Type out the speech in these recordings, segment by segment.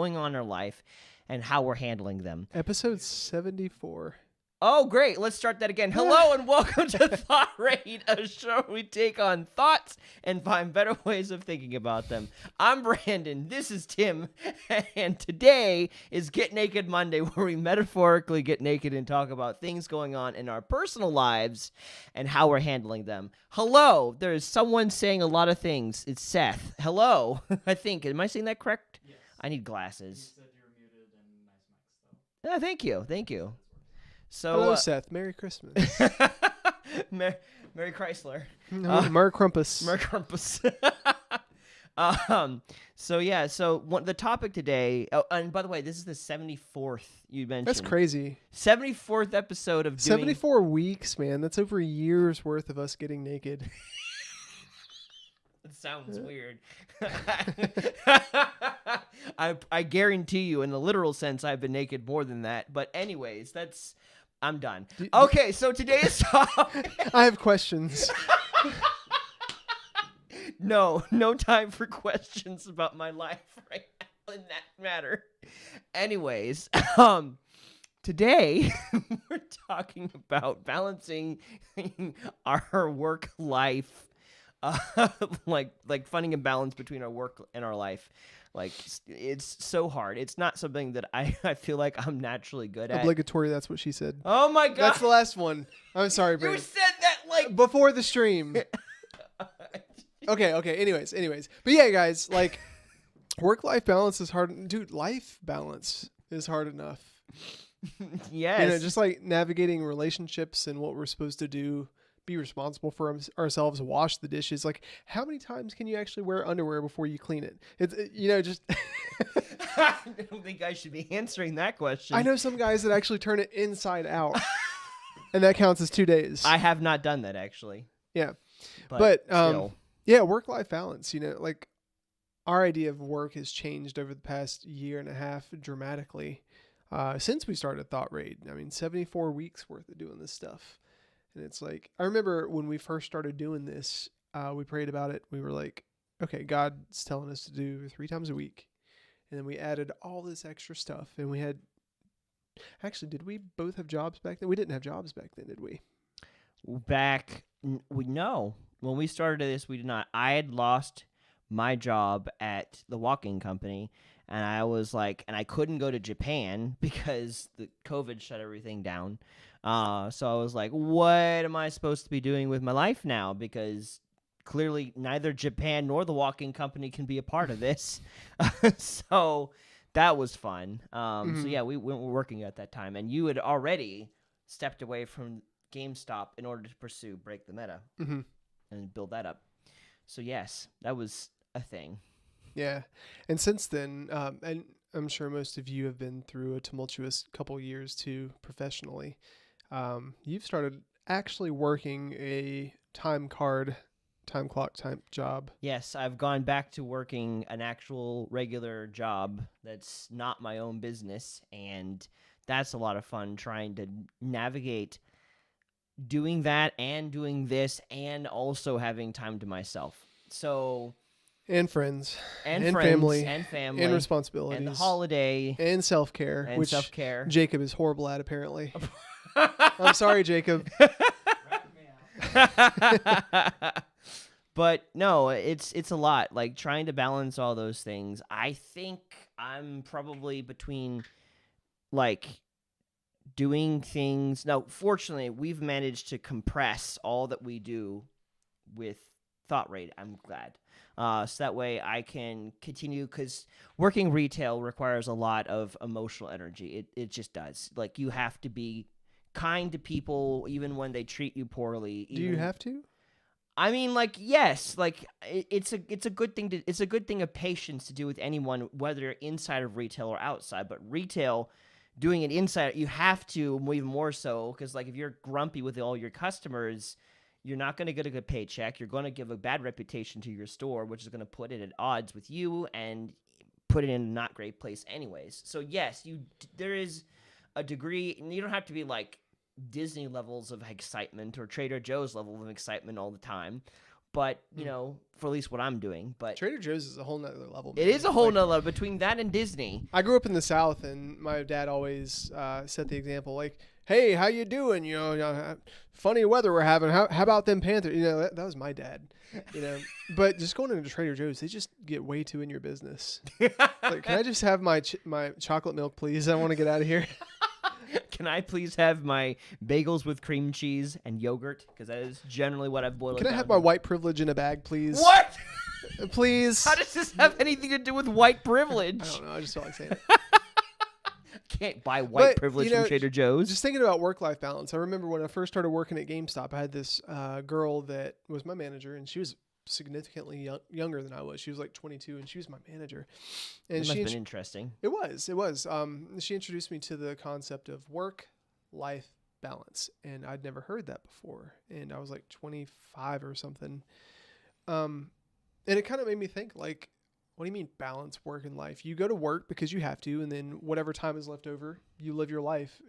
going on in our life and how we're handling them. Episode 74. Oh, great. Let's start that again. Hello and welcome to ThoughtRaid, a show where we take on thoughts and find better ways of thinking about them. I'm Brandon. This is Tim. And today is Get Naked Monday, where we metaphorically get naked and talk about things going on in our personal lives and how we're handling them. Hello. There's someone saying a lot of things. It's Seth. Hello. I think. Am I saying that correct? Yes. I need glasses. You said you were muted and nice mics, though. Yeah, thank you. Thank you. So, Hello, Seth. Merry Christmas. Merry Chrysler. Merry Crumpus. Merry Crumpus. So the topic today, and by the way, this is the 74th you mentioned. That's crazy. 74th episode of doing... 74 weeks, man. That's over a year's worth of us getting naked. It sounds weird. I guarantee you, in the literal sense, I've been naked more than that. But anyways, I'm done. Okay, so today's topic... I have questions. No time for questions about my life right now in that matter. Anyways, today we're talking about balancing our work life, like finding a balance between our work and our life. Like, it's so hard. It's not something that I feel like I'm naturally good at. Obligatory, that's what she said. Oh my God. That's the last one. I'm sorry, You Brandon. said that like... Before the stream. Okay. Anyways. But yeah, guys, like, work-life balance is hard. Dude, life balance is hard enough. Yes. You know, just like navigating relationships and what we're supposed to do, be responsible for ourselves, wash the dishes. Like, how many times can you actually wear underwear before you clean it? It's, just... I don't think I should be answering that question. I know some guys that actually turn it inside out, and that counts as 2 days. I have not done that, actually. Yeah. But still. Yeah, work-life balance, like our idea of work has changed over the past year and a half dramatically since we started ThoughtRaid. I mean, 74 weeks worth of doing this stuff. And it's like, I remember when we first started doing this, we prayed about it. We were like, okay, God's telling us to do 3 times a week. And then we added all this extra stuff. And we had, actually, did we both have jobs back then? We didn't have jobs back then, did we? No. When we started this, we did not. I had lost my job at the walking company. And I was like, and I couldn't go to Japan because the COVID shut everything down. So I was like, what am I supposed to be doing with my life now? Because clearly neither Japan nor the walking company can be a part of this. So that was fun. So yeah, we were working at that time. And you had already stepped away from GameStop in order to pursue Break the Meta and build that up. So yes, that was a thing. Yeah. And since then, and I'm sure most of you have been through a tumultuous couple years too, professionally. You've started actually working a time clock type job. Yes, I've gone back to working an actual regular job that's not my own business, and that's a lot of fun trying to navigate doing that and doing this and also having time to myself. So... And friends. And family. And family. And responsibilities. And the holiday. And self-care. And which self-care. Jacob is horrible at, apparently. I'm sorry, Jacob. But no, it's a lot. Like, trying to balance all those things. I think I'm probably between, like, doing things. Now, fortunately, we've managed to compress all that we do with ThoughtRaid. I'm glad. So that way I can continue, because working retail requires a lot of emotional energy. It just does. Like, you have to be kind to people even when they treat you poorly. Do you have to? I mean, like, yes, like it's a good thing it's a good thing of patience to do with anyone, whether you're inside of retail or outside. But retail, doing it inside, you have to, even more so, because like if you're grumpy with all your customers, you're not going to get a good paycheck. You're going to give a bad reputation to your store, which is going to put it at odds with you and put it in a not great place anyways. So yes, there is a degree, and you don't have to be like Disney levels of excitement or Trader Joe's level of excitement all the time, but you know, for at least what I'm doing. But Trader Joe's is a whole nother level. it is a whole nother level between that and Disney. I grew up in the South, and my dad always set the example, like, "Hey, how you doing? You know, funny weather we're having. How about them Panthers?" You know, that was my dad. You know, but just going into Trader Joe's, they just get way too in your business. Like, can I just have my chocolate milk, please? I want to get out of here. Can I please have my bagels with cream cheese and yogurt? Because that is generally what I've boiled. Can I have my white privilege in a bag, please? What? Please. How does this have anything to do with white privilege? I don't know. I just felt like saying it. Can't buy white But, privilege you know, from Trader Joe's. Just thinking about work-life balance, I remember when I first started working at GameStop, I had this girl that was my manager, and she was significantly younger than I was. She was like 22, and she was my manager. And It must have been interesting. It was. She introduced me to the concept of work-life balance, and I'd never heard that before. And I was like 25 or something. And it kind of made me think, like, what do you mean balance work and life? You go to work because you have to, and then whatever time is left over, you live your life.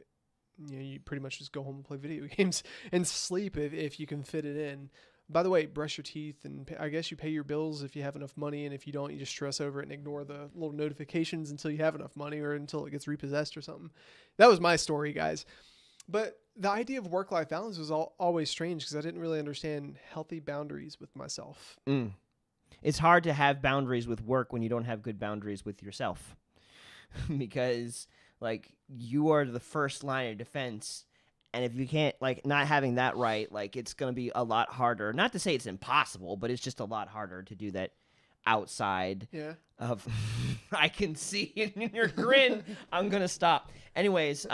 You know, you pretty much just go home and play video games and sleep if you can fit it in. By the way, brush your teeth, and I guess you pay your bills if you have enough money, and if you don't, you just stress over it and ignore the little notifications until you have enough money or until it gets repossessed or something. That was my story, guys. But the idea of work-life balance was always strange because I didn't really understand healthy boundaries with myself. It's hard to have boundaries with work when you don't have good boundaries with yourself. Because, like, you are the first line of defense. And if you can't, like, not having that right, like, it's going to be a lot harder. Not to say it's impossible, but it's just a lot harder to do that outside of... I can see it in your grin. I'm going to stop. Anyways,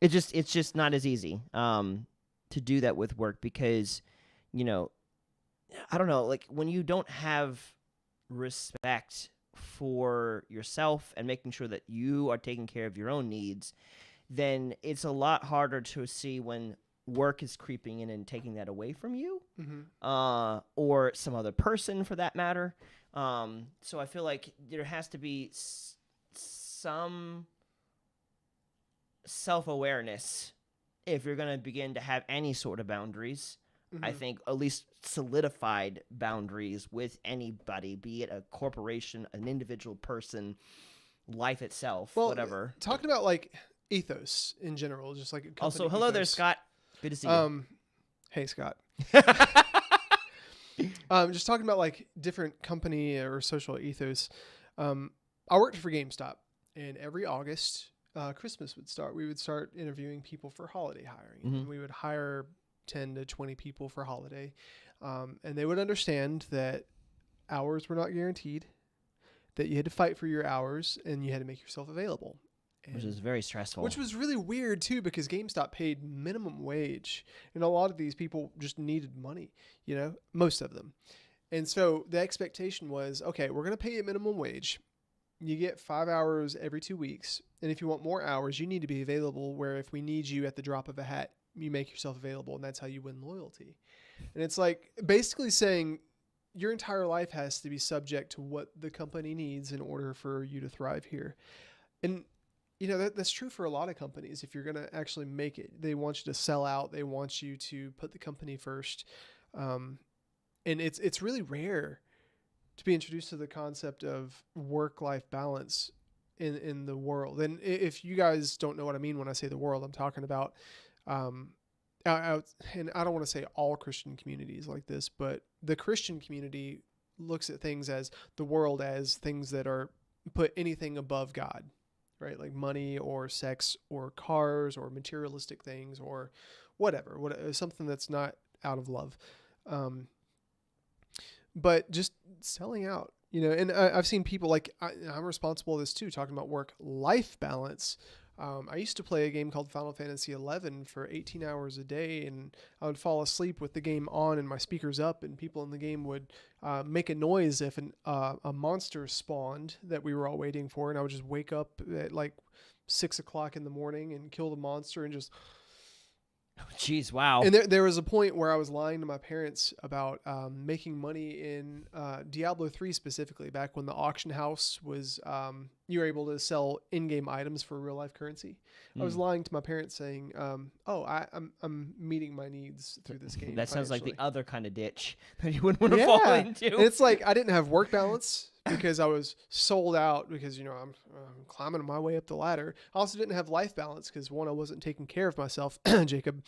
it's just not as easy to do that with work because, you know, I don't know, like, when you don't have respect for yourself and making sure that you are taking care of your own needs, then it's a lot harder to see when work is creeping in and taking that away from you, or some other person for that matter. So I feel like there has to be some self-awareness if you're going to begin to have any sort of boundaries. I think at least solidified boundaries with anybody, be it a corporation, an individual person, life itself, whatever. Talking about, like, ethos in general, just like a also, hello ethos. there, Scott. Good to see you. Hey, Scott. Just talking about, like, different company or social ethos. I worked for GameStop, and every August, Christmas would start. We would start interviewing people for holiday hiring. And we would hire 10 to 20 people for holiday. And they would understand that hours were not guaranteed, that you had to fight for your hours, and you had to make yourself available. Which is very stressful. Which was really weird, too, because GameStop paid minimum wage. And a lot of these people just needed money, you know, most of them. And so the expectation was, okay, we're going to pay you minimum wage. You get 5 hours every 2 weeks. And if you want more hours, you need to be available where if we need you at the drop of a hat, you make yourself available, and that's how you win loyalty. And it's like basically saying your entire life has to be subject to what the company needs in order for you to thrive here. And, you know, that's true for a lot of companies. If you're going to actually make it, they want you to sell out. They want you to put the company first. And it's really rare to be introduced to the concept of work-life balance in the world. And if you guys don't know what I mean when I say the world, I'm talking about and I don't want to say all Christian communities like this, but the Christian community looks at things as the world as things that are put anything above God, right? Like money or sex or cars or materialistic things or whatever, something that's not out of love. But just selling out, you know, and I've seen people like, I'm responsible for this too, talking about work-life balance. I used to play a game called Final Fantasy XI for 18 hours a day, and I would fall asleep with the game on and my speakers up, and people in the game would make a noise if a monster spawned that we were all waiting for, and I would just wake up at like 6 o'clock in the morning and kill the monster and just Jeez, wow. And there was a point where I was lying to my parents about making money in Diablo 3 specifically, back when the auction house was, you were able to sell in-game items for real-life currency. I was lying to my parents saying, I'm meeting my needs through this game. That sounds like the financially. other kind of ditch that you wouldn't want to fall into. And it's like I didn't have work balance because I was sold out because, I'm climbing my way up the ladder. I also didn't have life balance because, one, I wasn't taking care of myself, Jacob.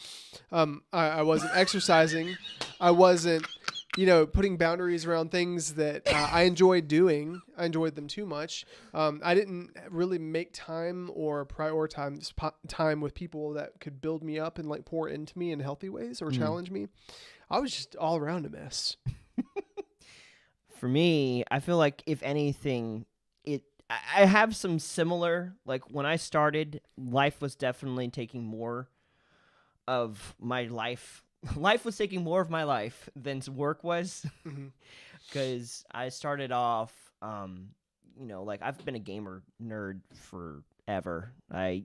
I wasn't exercising. I wasn't, putting boundaries around things that I enjoyed doing. I enjoyed them too much. I didn't really make time or prioritize time with people that could build me up and like pour into me in healthy ways or challenge me. I was just all around a mess. For me, I feel like if anything, I have some similar, like when I started, life was definitely taking more of my life. Life was taking more of my life than work was. Because I started off, like I've been a gamer nerd forever.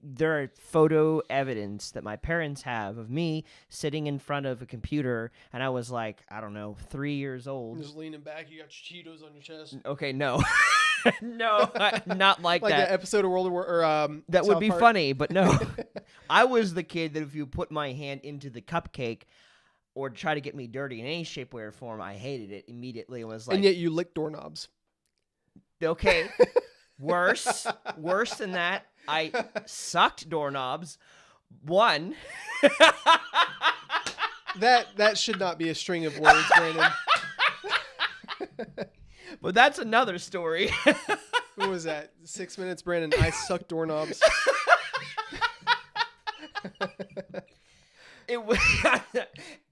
There are photo evidence that my parents have of me sitting in front of a computer, and I was like, I don't know, 3 years old. Just leaning back, you got your Cheetos on your chest. Okay, no. No, not like that. Like that episode of World War or that would South be Park. funny, but no. I was the kid that if you put my hand into the cupcake or try to get me dirty in any shape, way, or form, I hated it immediately and was like, And yet you lick doorknobs. okay, worse than that. I sucked doorknobs. One. That should not be a string of words, Brandon. But that's another story. What was that? 6 minutes, Brandon. I suck doorknobs.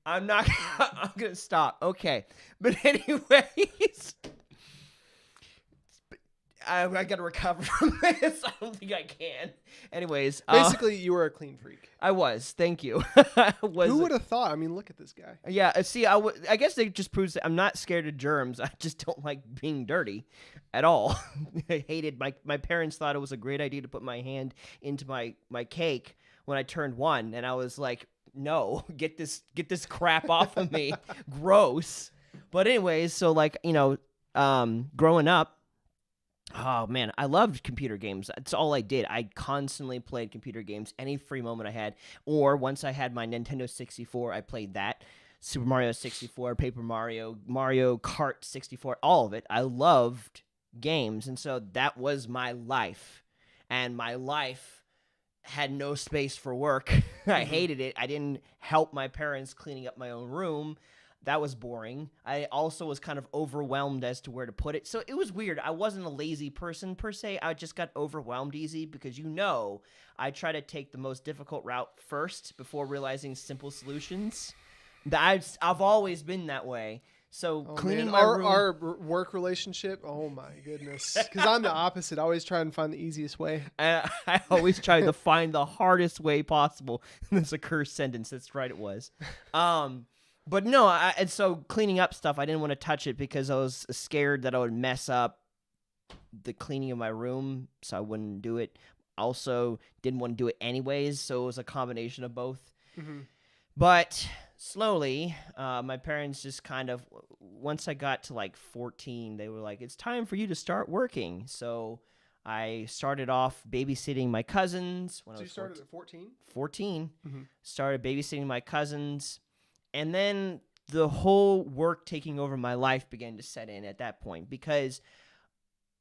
I'm gonna stop. Okay, but anyways, I gotta recover from this. I don't think I can. Anyways, Basically, you were a clean freak. I was. Thank you. Who would have thought? I mean, look at this guy. Yeah. See, I guess it just proves that I'm not scared of germs. I just don't like being dirty at all. I hated my parents thought it was a great idea to put my hand into my cake when I turned 1, and I was like, no, get this crap off of me. Gross. But anyways, so like, growing up, oh man, I loved computer games. That's all I did. I constantly played computer games any free moment I had. Or once I had my Nintendo 64, I played that. Super Mario 64, Paper Mario, Mario Kart 64, all of it. I loved games, and so that was my life. And my life had no space for work. I hated it. I didn't help my parents cleaning up my own room. That was boring. I also was kind of overwhelmed as to where to put it. So it was weird. I wasn't a lazy person per se. I just got overwhelmed easy because, I try to take the most difficult route first before realizing simple solutions. I've always been that way. So cleaning my room. Our work relationship, oh my goodness. Because I'm the opposite. I always try and find the easiest way. I always try to find the hardest way possible. That's a cursed sentence. That's right, it was. But no, and so cleaning up stuff, I didn't want to touch it because I was scared that I would mess up the cleaning of my room, so I wouldn't do it. Also, didn't want to do it anyways, so it was a combination of both. Mm-hmm. But slowly, my parents just kind of, once I got to like 14, they were like, it's time for you to start working. So I started off babysitting my cousins. So you started at 14? 14. Mm-hmm. Started babysitting my cousins. And then the whole work taking over my life began to set in at that point because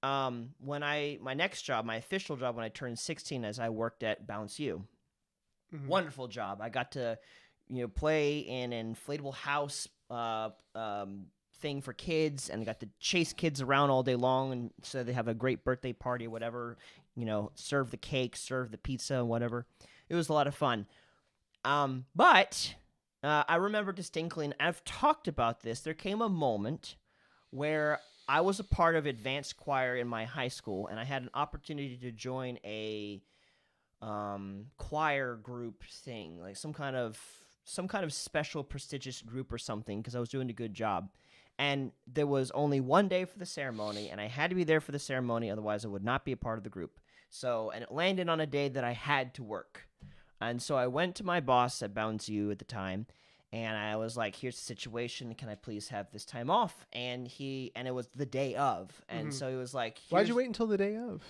my next job, my official job when I turned 16, as I worked at Bounce U. Mm-hmm. Wonderful job. I got to play in an inflatable house thing for kids, and I got to chase kids around all day long, and so they have a great birthday party or whatever, serve the cake, serve the pizza, whatever. It was a lot of fun. But I remember distinctly, and I've talked about this, there came a moment where I was a part of advanced choir in my high school, and I had an opportunity to join a choir group thing, like some kind of special prestigious group or something, because I was doing a good job. And there was only one day for the ceremony, and I had to be there for the ceremony, otherwise I would not be a part of the group. And it landed on a day that I had to work. And so I went to my boss at Bounce U at the time, and I was like, here's the situation. Can I please have this time off? And it was the day of. And so he was like, Why'd you wait until the day of?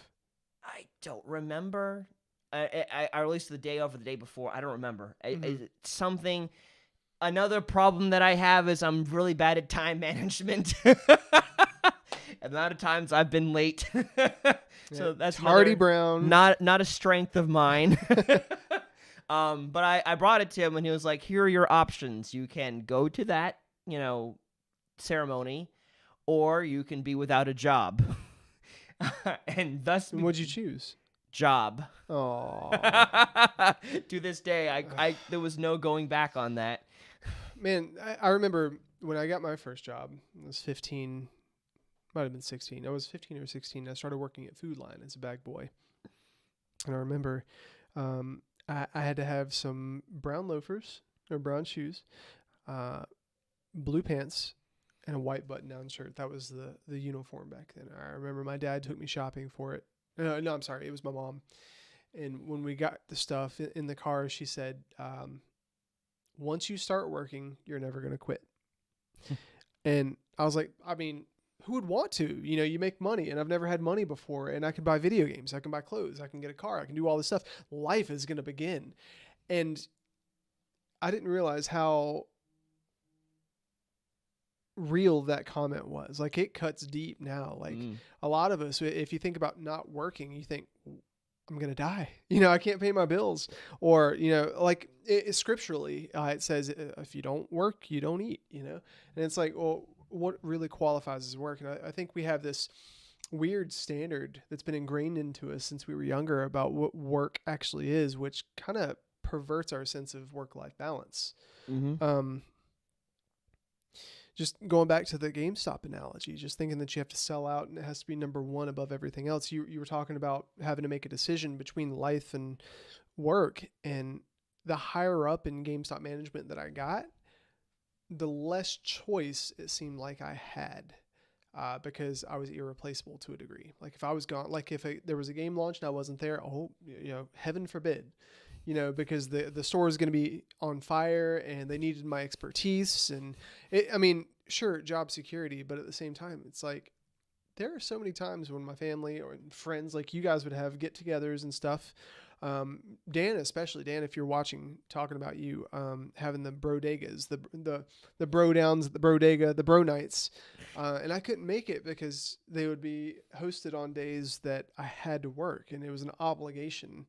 I don't remember. I released the day of or the day before. I don't remember. It's something. Another problem that I have is I'm really bad at time management. The amount of times I've been late. So that's Hardy Brown. Not a strength of mine. But I brought it to him, and he was like, here are your options. You can go to that, ceremony, or you can be without a job. And thus, what'd you choose? Job. Oh. To this day, I there was no going back on that. Man, I remember when I got my first job. I was 15, might have been 16. I was 15 or 16. I started working at Food Line as a bag boy. And I remember I had to have some brown loafers or brown shoes, blue pants, and a white button-down shirt. That was the uniform back then. I remember my dad took me shopping for it. No, I'm sorry. It was my mom. And when we got the stuff in the car, she said, once you start working, you're never going to quit. And I was like, I mean, who would want to? You make money, and I've never had money before, and I can buy video games. I can buy clothes. I can get a car. I can do all this stuff. Life is going to begin. And I didn't realize how real that comment was. Like, it cuts deep now. Like a lot of us, if you think about not working, you think, I'm going to die. I can't pay my bills. Or, like scripturally, it says, if you don't work, you don't eat, And it's like, well, what really qualifies as work? And I think we have this weird standard that's been ingrained into us since we were younger about what work actually is, which kind of perverts our sense of work-life balance. Mm-hmm. Just going back to the GameStop analogy, just thinking that you have to sell out and it has to be number one above everything else. You were talking about having to make a decision between life and work, and the higher up in GameStop management that I got, the less choice it seemed like I had, because I was irreplaceable to a degree. Like if I was gone, like if there was a game launch and I wasn't there, heaven forbid, because the store is going to be on fire and they needed my expertise. And sure, job security, but at the same time, it's like, there are so many times when my family or friends, like you guys, would have get-togethers and stuff. Dan, especially Dan, if you're watching, talking about you, having the brodegas, the bro downs, the brodega, the bro nights. And I couldn't make it because they would be hosted on days that I had to work, and it was an obligation.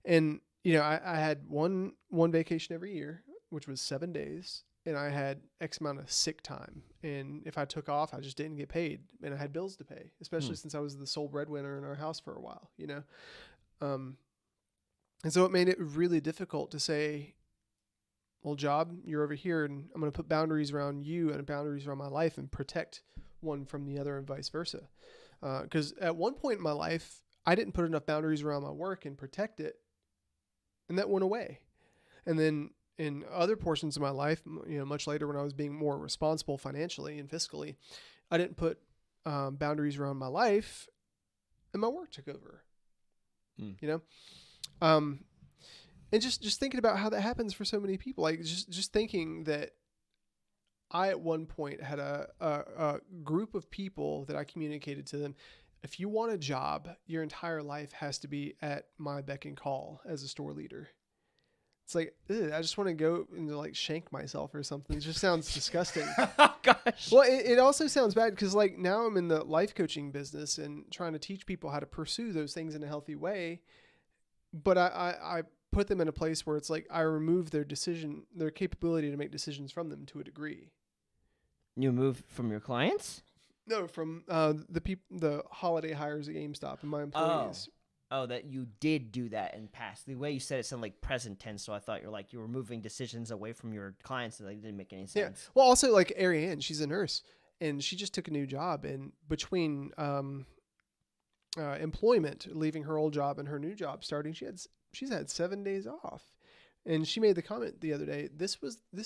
And I had one vacation every year, which was 7 days. And I had X amount of sick time. And if I took off, I just didn't get paid. And I had bills to pay, especially since I was the sole breadwinner in our house for a while, And so it made it really difficult to say, well, job, you're over here, and I'm going to put boundaries around you and boundaries around my life and protect one from the other and vice versa. Because at one point in my life, I didn't put enough boundaries around my work and protect it. And that went away. And then in other portions of my life, much later when I was being more responsible financially and fiscally, I didn't put boundaries around my life, and my work took over. And just thinking about how that happens for so many people, like just thinking that I at one point had a group of people that I communicated to them. If you want a job, your entire life has to be at my beck and call as a store leader. It's like, I just want to go and like shank myself or something. It just sounds disgusting. Oh, gosh. Well, it also sounds bad because like now I'm in the life coaching business and trying to teach people how to pursue those things in a healthy way. But I put them in a place where it's like I remove their capability to make decisions from them to a degree. You move from your clients? No, from the holiday hires at GameStop and my employees. Oh, that you did do that in past. The way you said it sounded like present tense, so I thought you were moving decisions away from your clients, and that didn't make any sense. Yeah. Well, also like Ariane, she's a nurse, and she just took a new job, and between employment, leaving her old job and her new job starting, she's had 7 days off. And she made the comment the other day, this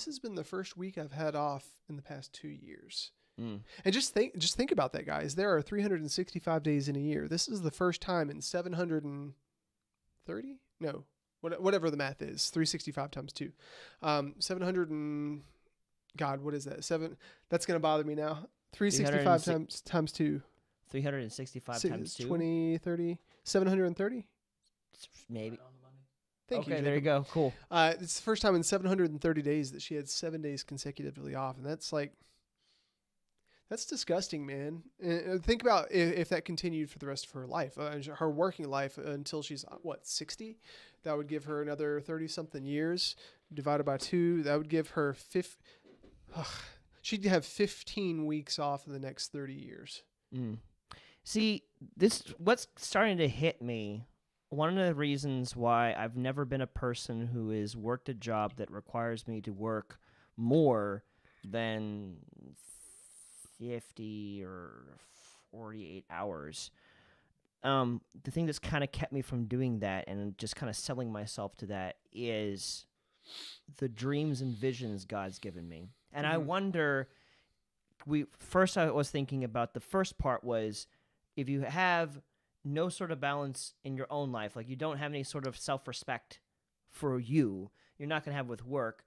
has been the first week I've had off in the past 2 years. And just think about that, guys. There are 365 days in a year. This is the first time in 730 730? No, whatever the math is. 365 times 2. 700 and God, what is that? That's going to bother me now. 365 times 2. 365 times 2. 20, 30, 730? Maybe. Right on the money. Thank you. Okay, there you go. Cool. It's the first time in 730 days that she had 7 days consecutively off. And that's disgusting, man. And think about if that continued for the rest of her life, her working life until she's, 60? That would give her another 30-something years divided by 2. That would give her she'd have 15 weeks off in the next 30 years. See, what's starting to hit me. One of the reasons why I've never been a person who has worked a job that requires me to work more than 50 or 48 hours. The thing that's kind of kept me from doing that and just kind of selling myself to that is the dreams and visions God's given me. And I wonder, I was thinking about the first part was if you have no sort of balance in your own life, like you don't have any sort of self-respect for you're not going to have with work.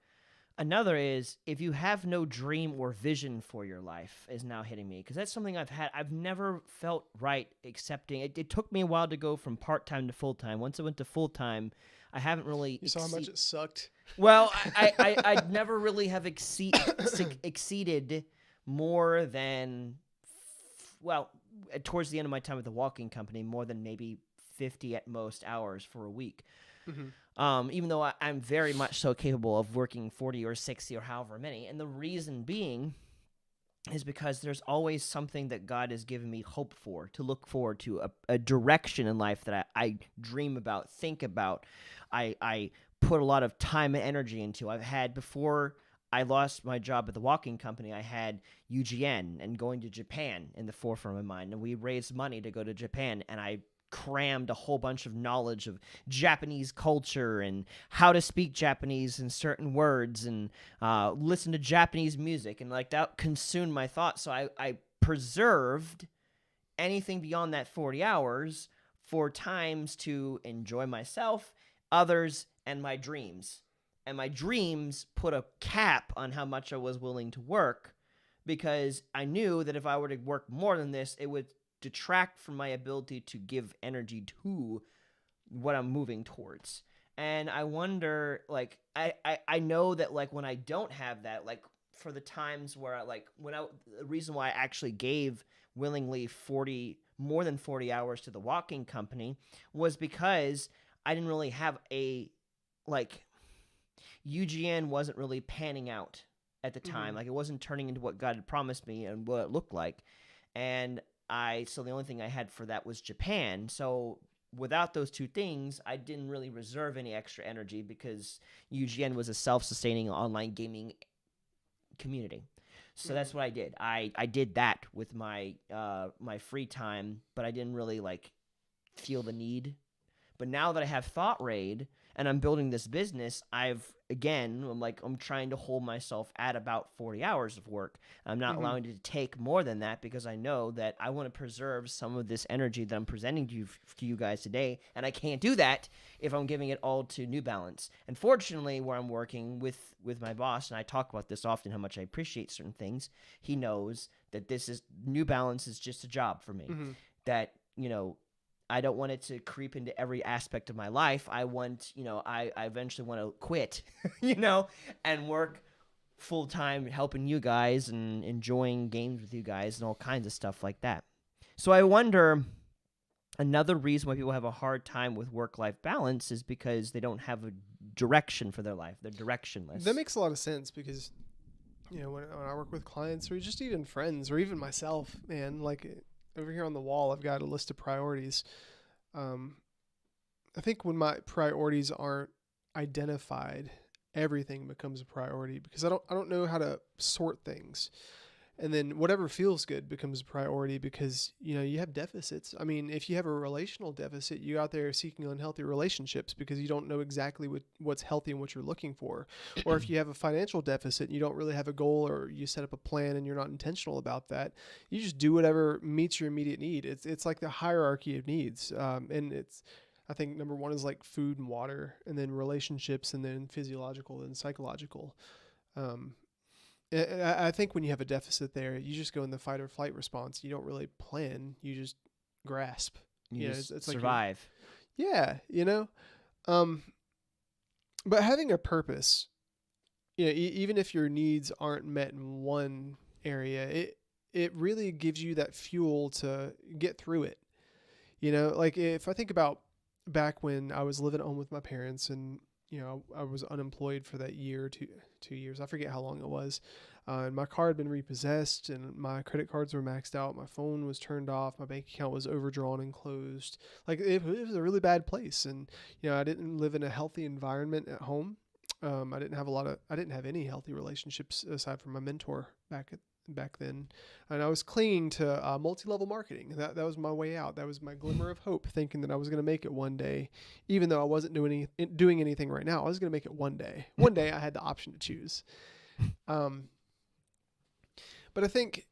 Another is if you have no dream or vision for your life is now hitting me because that's something I've never felt right accepting. It took me a while to go from part-time to full-time. Once I went to full-time, I haven't really... You saw how much it sucked? Well, I'd never really have exceeded more than... towards the end of my time at the walking company, more than maybe 50 at most hours for a week. Even though I'm very much so capable of working 40 or 60 or however many. And the reason being is because there's always something that God has given me hope for, to look forward to, a direction in life that I dream about, think about, I put a lot of time and energy into. I've had, before I lost my job at the walking company, I had UGN and going to Japan in the forefront of my mind. And we raised money to go to Japan, and I crammed a whole bunch of knowledge of Japanese culture and how to speak Japanese in certain words and listen to Japanese music. And like that consumed my thoughts. So I preserved anything beyond that 40 hours for times to enjoy myself, others, and my dreams. And my dreams put a cap on how much I was willing to work because I knew that if I were to work more than this, it would detract from my ability to give energy to what I'm moving towards. And I wonder, like, I know that, like, when I don't have that, like, for the times where the reason why I actually gave willingly more than 40 hours to the walking company was because I didn't really have UGN wasn't really panning out at the time. Like, it wasn't turning into what God had promised me and what it looked like. And so the only thing I had for that was Japan. So without those two things, I didn't really reserve any extra energy because UGN was a self-sustaining online gaming community. So that's what I did. I did that with my my free time, but I didn't really feel the need. But now that I have thoughtraid and I'm building this business, I'm trying to hold myself at about 40 hours of work. I'm not allowing it to take more than that because I know that I want to preserve some of this energy that I'm presenting to you guys today, and I can't do that if I'm giving it all to New Balance. And fortunately, where I'm working with my boss, and I talk about this often, how much I appreciate certain things, he knows that New Balance is just a job for me. That, I don't want it to creep into every aspect of my life. I eventually want to quit, and work full time helping you guys and enjoying games with you guys and all kinds of stuff like that. So I wonder, another reason why people have a hard time with work-life balance is because they don't have a direction for their life. They're directionless. That makes a lot of sense because, when I work with clients or just even friends or even myself, man, over here on the wall, I've got a list of priorities. I think when my priorities aren't identified, everything becomes a priority because I don't know how to sort things. And then whatever feels good becomes a priority because, you have deficits. I mean, if you have a relational deficit, you're out there seeking unhealthy relationships because you don't know exactly what's healthy and what you're looking for. Or if you have a financial deficit and you don't really have a goal or you set up a plan and you're not intentional about that, you just do whatever meets your immediate need. It's like the hierarchy of needs. And I think number one is like food and water, and then relationships, and then physiological and psychological. I think when you have a deficit there, you just go in the fight or flight response. You don't really plan. You just grasp. You know, just it's survive. Yeah, you know. But having a purpose, you know, even if your needs aren't met in one area, it really gives you that fuel to get through it. You know, like if I think about back when I was living at home with my parents, and you know, I was unemployed for that year, 2 years. I forget how long it was. And my car had been repossessed, and my credit cards were maxed out. My phone was turned off. My bank account was overdrawn and closed. Like it was a really bad place. And, you know, I didn't live in a healthy environment at home. I didn't have any healthy relationships aside from my mentor back then. And I was clinging to multi-level marketing. That was my way out. That was my glimmer of hope, thinking that I was going to make it one day, even though I wasn't doing anything right now. I was going to make it one day. One day I had the option to choose. But I think,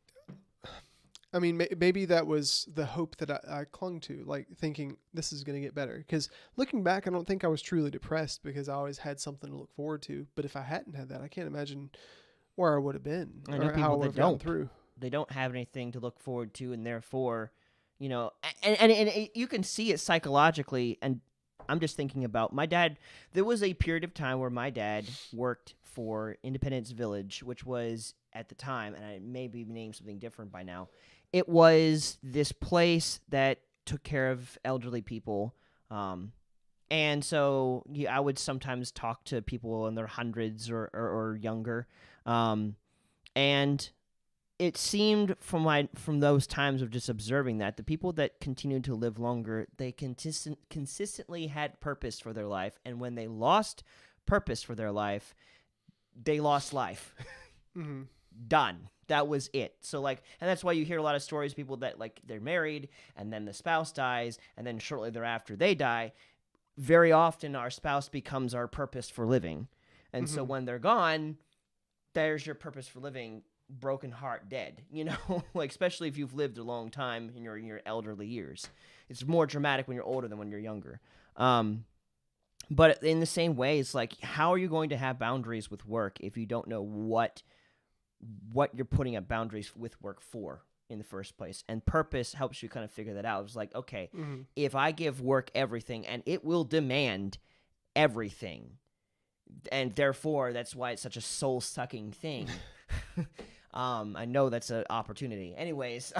I mean, maybe that was the hope that I clung to, like thinking this is going to get better. Because looking back, I don't think I was truly depressed because I always had something to look forward to. But if I hadn't had that, I can't imagine where I would have been or how I would have gotten through. They don't have anything to look forward to, and therefore, you know, and you can see it psychologically. And I'm just thinking about my dad. There was a period of time where my dad worked for Independence Village, which was at the time, and I may be named something different by now. It was this place that took care of elderly people. And so I would sometimes talk to people in their hundreds or younger. And it seemed from those times of just observing that the people that continued to live longer, they consistently had purpose for their life. And when they lost purpose for their life, they lost life. Mm-hmm. Done. That was it. So and that's why you hear a lot of stories, people that they're married and then the spouse dies and then shortly thereafter they die. Very often our spouse becomes our purpose for living. And so when they're gone, there's your purpose for living, broken heart, dead, you know, especially if you've lived a long time in your elderly years. It's more dramatic when you're older than when you're younger. But in the same way, it's how are you going to have boundaries with work if you don't know what you're putting up boundaries with work for in the first place? And purpose helps you kind of figure that out. It's okay, if I give work everything, and it will demand everything, and therefore that's why it's such a soul-sucking thing. I know that's an opportunity. Anyways.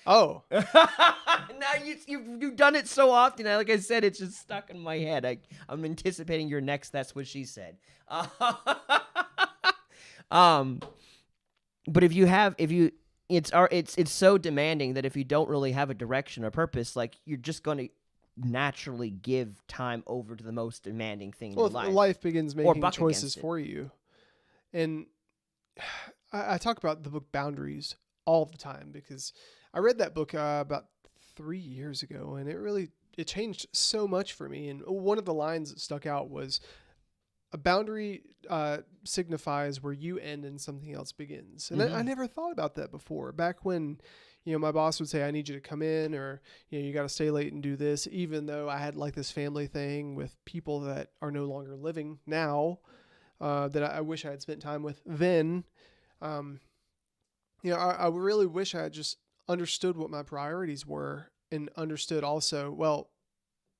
Oh. Now you've done it so often. Like I said, it's just stuck in my head. I'm anticipating your next "that's what she said." But it's so demanding that if you don't really have a direction or purpose, you're just going to naturally give time over to the most demanding thing in your life. Life begins making choices for you. And I talk about the book Boundaries all the time because I read that book about 3 years ago, and it changed so much for me. And one of the lines that stuck out was, a boundary signifies where you end and something else begins. And I never thought about that before. Back when, you know, my boss would say, I need you to come in, or, you know, you got to stay late and do this, even though I had this family thing with people that are no longer living now, that I wish I had spent time with then. You know, I really wish I had just understood what my priorities were, and understood also, well,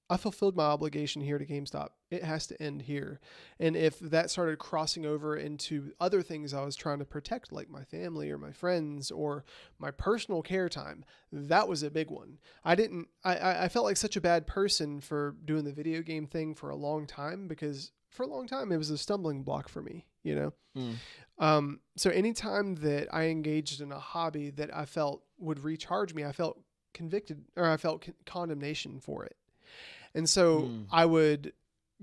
I fulfilled my obligation here to GameStop. It has to end here. And if that started crossing over into other things I was trying to protect, like my family or my friends or my personal care time, that was a big one. I felt like such a bad person for doing the video game thing for a long time, because for a long time it was a stumbling block for me, you know? So anytime that I engaged in a hobby that I felt would recharge me, I felt convicted, or I felt condemnation for it. And so I would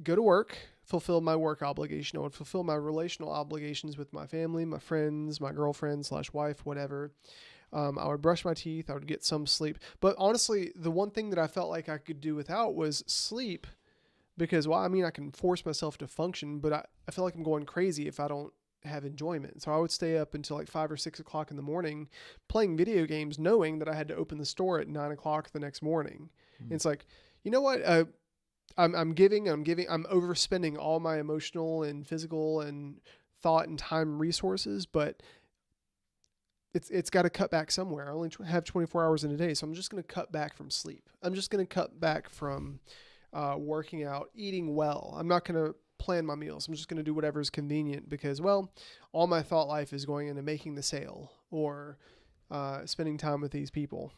go to work, fulfill my work obligation. I would fulfill my relational obligations with my family, my friends, my girlfriend / wife, whatever. I would brush my teeth. I would get some sleep. But honestly, the one thing that I felt like I could do without was sleep, because, well, I mean, I can force myself to function, but I feel like I'm going crazy if I don't have enjoyment. So I would stay up until 5 or 6 o'clock in the morning playing video games, knowing that I had to open the store at 9 o'clock the next morning. And it's you know what? I'm overspending all my emotional and physical and thought and time resources, but it's got to cut back somewhere. I only have 24 hours in a day, so I'm just going to cut back from sleep. I'm just going to cut back from working out, eating well. I'm not going to plan my meals. I'm just going to do whatever is convenient because, well, all my thought life is going into making the sale or spending time with these people.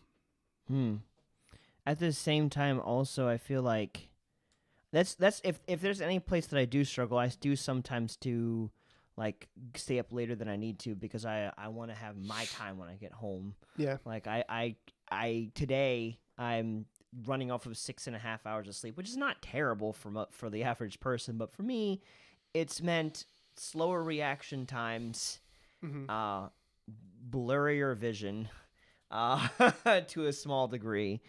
At the same time, also, I feel like that's if there's any place that I do struggle, I do sometimes to like stay up later than I need to because I want to have my time when I get home. Yeah. Like I today I'm running off of 6.5 hours of sleep, which is not terrible for the average person, but for me, it's meant slower reaction times, blurrier vision, to a small degree,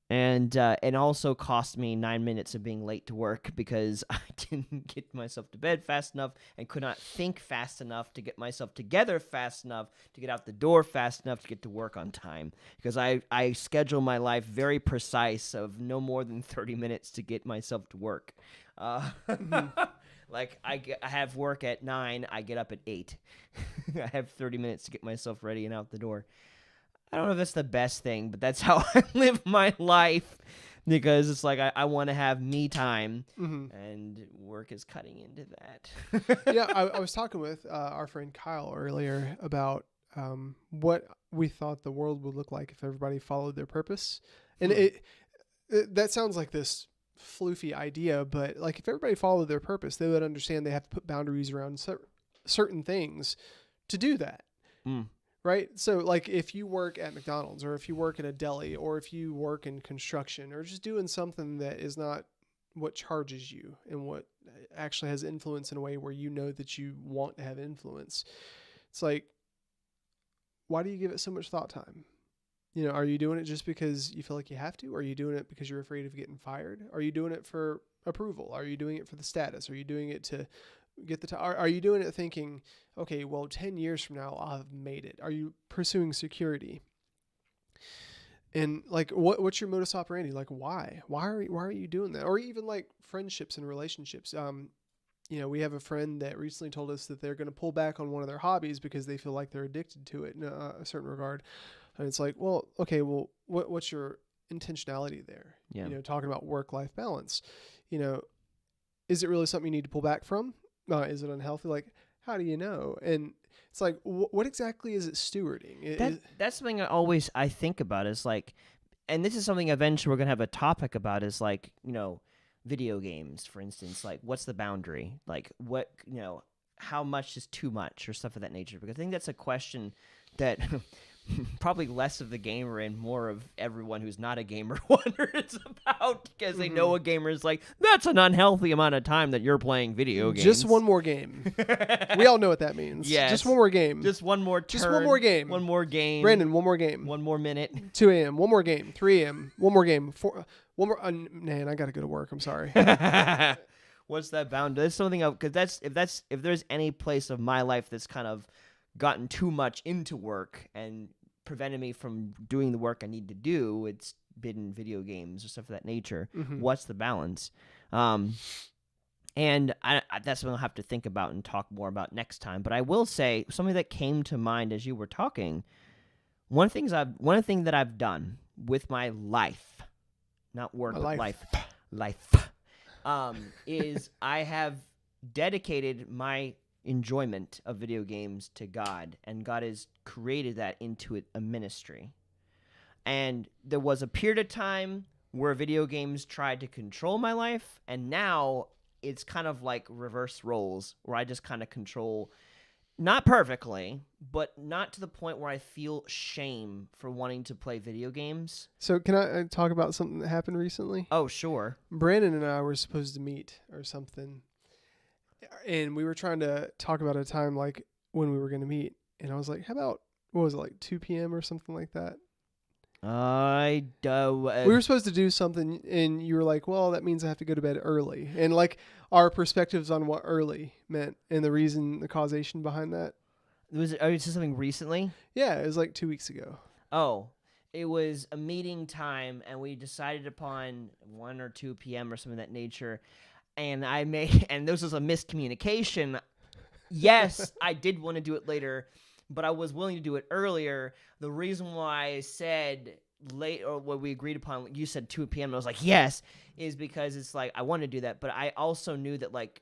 and also cost me 9 minutes of being late to work because I didn't get myself to bed fast enough and could not think fast enough to get myself together fast enough to get out the door fast enough to get to work on time because I schedule my life very precise of no more than 30 minutes to get myself to work. Like I have work at 9, I get up at 8. I have 30 minutes to get myself ready and out the door. I don't know if that's the best thing, but that's how I live my life because it's like I want to have me time, and work is cutting into that. Yeah, I was talking with our friend Kyle earlier about what we thought the world would look like if everybody followed their purpose. And it that sounds like this floofy idea, but like if everybody followed their purpose, they would understand they have to put boundaries around certain things to do that. Right? So like if you work at McDonald's or if you work in a deli or if you work in construction or just doing something that is not what charges you and what actually has influence in a way where you know that you want to have influence. It's like, why do you give it so much thought time? You know, are you doing it just because you feel like you have to? Are you doing it because you're afraid of getting fired? Are you doing it for approval? Are you doing it for the status? Are you doing it to get the are you doing it thinking, okay, well, 10 years from now I'll have made it? Are you pursuing security? And like what's your modus operandi? Like why are you doing that? Or even like friendships and relationships. You know, we have a friend that recently told us that they're going to pull back on one of their hobbies because they feel like they're addicted to it in a certain regard. And it's like, well, okay, well, what's your intentionality there? Yeah. You know, talking about work-life balance, you know, is it really something you need to pull back from? Is it unhealthy? Like, how do you know? And it's like, what exactly is it stewarding? That's something I think about is like, and this is something eventually we're going to have a topic about is like, you know, video games, for instance, like what's the boundary? Like what, you know, how much is too much or stuff of that nature? Because I think that's a question that probably less of the gamer and more of everyone who's not a gamer wonders about because they know a gamer is like, that's an unhealthy amount of time that you're playing video games. Just one more game. We all know what that means. Yes. Just one more game. Just one more turn. Just one more game. One more game. Brandon, one more game. 1 more minute. 2 a.m. One more game. 3 a.m. One more game. One more. Man, I got to go to work. I'm sorry. What's that bound? That's something because if there's any place of my life that's kind of gotten too much into work and prevented me from doing the work I need to do, it's been video games or stuff of that nature. What's the balance? And that's something I'll have to think about and talk more about next time. But I will say something that came to mind as you were talking. One thing that I've done with my life, not work, but life, is I have dedicated my enjoyment of video games to God, and God has created that into a ministry. And there was a period of time where video games tried to control my life, and now it's kind of like reverse roles where I just kind of control, not perfectly, but not to the point where I feel shame for wanting to play video games. So can I talk about something that happened recently? Oh, sure. Brandon and I were supposed to meet or something, and we were trying to talk about a time like when we were going to meet. And I was like, how about, what was it, like 2 p.m. or something like that? We were supposed to do something, and you were like, well, that means I have to go to bed early. And like our perspectives on what early meant and the causation behind that. Was it something recently? Yeah, it was like 2 weeks ago. Oh, it was a meeting time, and we decided upon 1 or 2 p.m. or something of that nature. And and this was a miscommunication. Yes, I did want to do it later, but I was willing to do it earlier. The reason why I said late, or what we agreed upon, you said 2 p.m. and I was like, yes, is because it's like I want to do that, but I also knew that like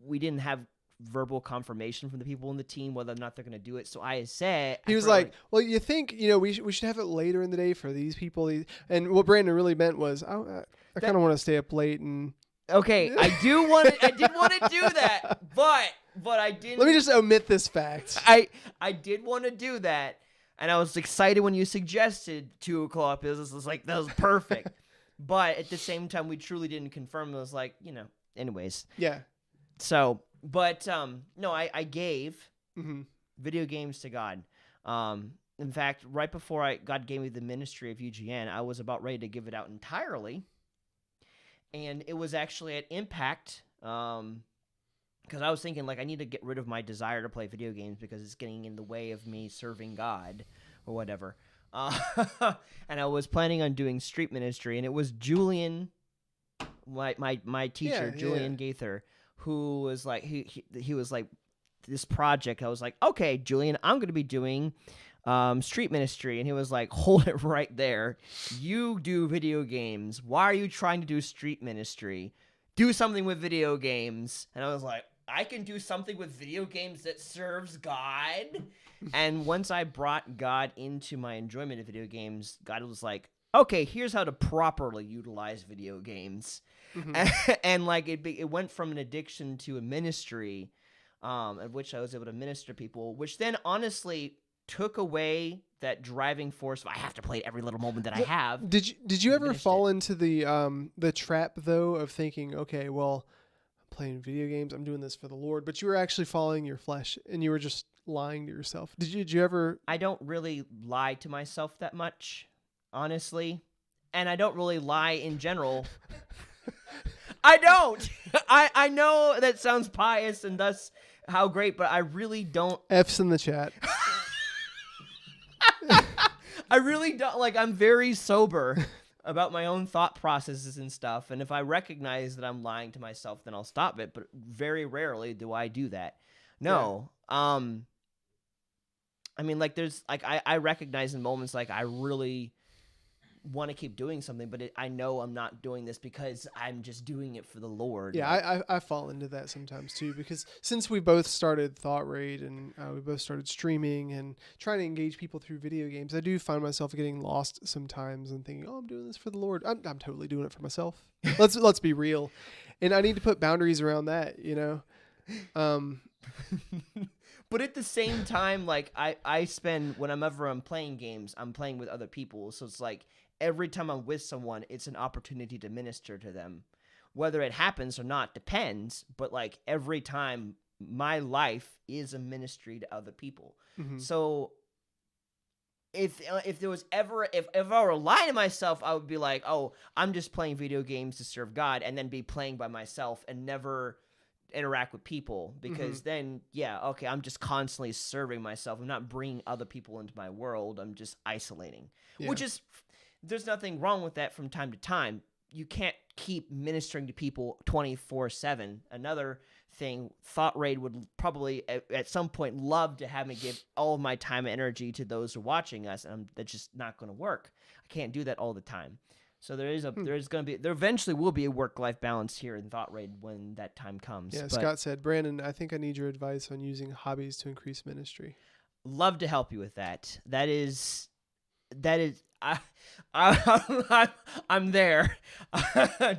we didn't have verbal confirmation from the people in the team whether or not they're going to do it. So I said, he was like, well, you think, we should have it later in the day for these people. And what Brandon really meant was, I kind of want to stay up late and. Okay, I did want to do that, but I didn't. Let me just omit this fact. I did want to do that, and I was excited when you suggested 2 o'clock. It was like, that was perfect. But at the same time, we truly didn't confirm. It was like, anyways. Yeah. So, but no, I gave mm-hmm. video games to God. In fact, right before God gave me the ministry of UGN, I was about ready to give it out entirely. And it was actually at Impact, because I was thinking, like, I need to get rid of my desire to play video games because it's getting in the way of me serving God or whatever. And I was planning on doing street ministry, and it was Julian, my teacher, Julian Gaither, who was like, he was like, this project. I was like, okay, Julian, I'm going to be doing street ministry. And he was like, hold it right there. You do video games. Why are you trying to do street ministry? Do something with video games. And I was like, I can do something with video games that serves God. And once I brought God into my enjoyment of video games, God was like, okay, here's how to properly utilize video games. Mm-hmm. And like it went from an addiction to a ministry, at which I was able to minister people, which then honestly took away that driving force of I have to play every little moment that I have. Did you ever fall into the trap though of thinking, okay, well, I'm playing video games, I'm doing this for the Lord, but you were actually following your flesh and you were just lying to yourself? Did you ever? I don't really lie to myself that much, honestly, and I don't really lie in general. I don't. I know that sounds pious and thus how great, but I really don't. F's in the chat. I really don't. Like, I'm very sober about my own thought processes and stuff. And if I recognize that I'm lying to myself, then I'll stop it. But very rarely do I do that. No. Yeah. I mean, like, there's like I recognize in moments like I really want to keep doing something, but I know I'm not doing this because I'm just doing it for the Lord. Yeah, I fall into that sometimes too, because since we both started ThoughtRaid and we both started streaming and trying to engage people through video games, I do find myself getting lost sometimes and thinking, oh, I'm doing this for the Lord. I'm totally doing it for myself. Let's be real. And I need to put boundaries around that, But at the same time, like I spend, whenever I'm playing games, I'm playing with other people. So it's like every time I'm with someone, it's an opportunity to minister to them. Whether it happens or not depends, but like every time, my life is a ministry to other people. Mm-hmm. So if there was ever, if I were lying to myself, I would be like, oh, I'm just playing video games to serve God, and then be playing by myself and never interact with people, because then okay, I'm just constantly serving myself. I'm not bringing other people into my world. I'm just isolating, which is, there's nothing wrong with that from time to time. You can't keep ministering to people 24/7. Another thing, ThoughtRaid would probably at some point love to have me give all of my time and energy to those who are watching us, and that's just not going to work. I can't do that all the time. So there eventually will be a work-life balance here in ThoughtRaid when that time comes. Yeah, Scott said, Brandon, I think I need your advice on using hobbies to increase ministry. Love to help you with that. That is, I'm there.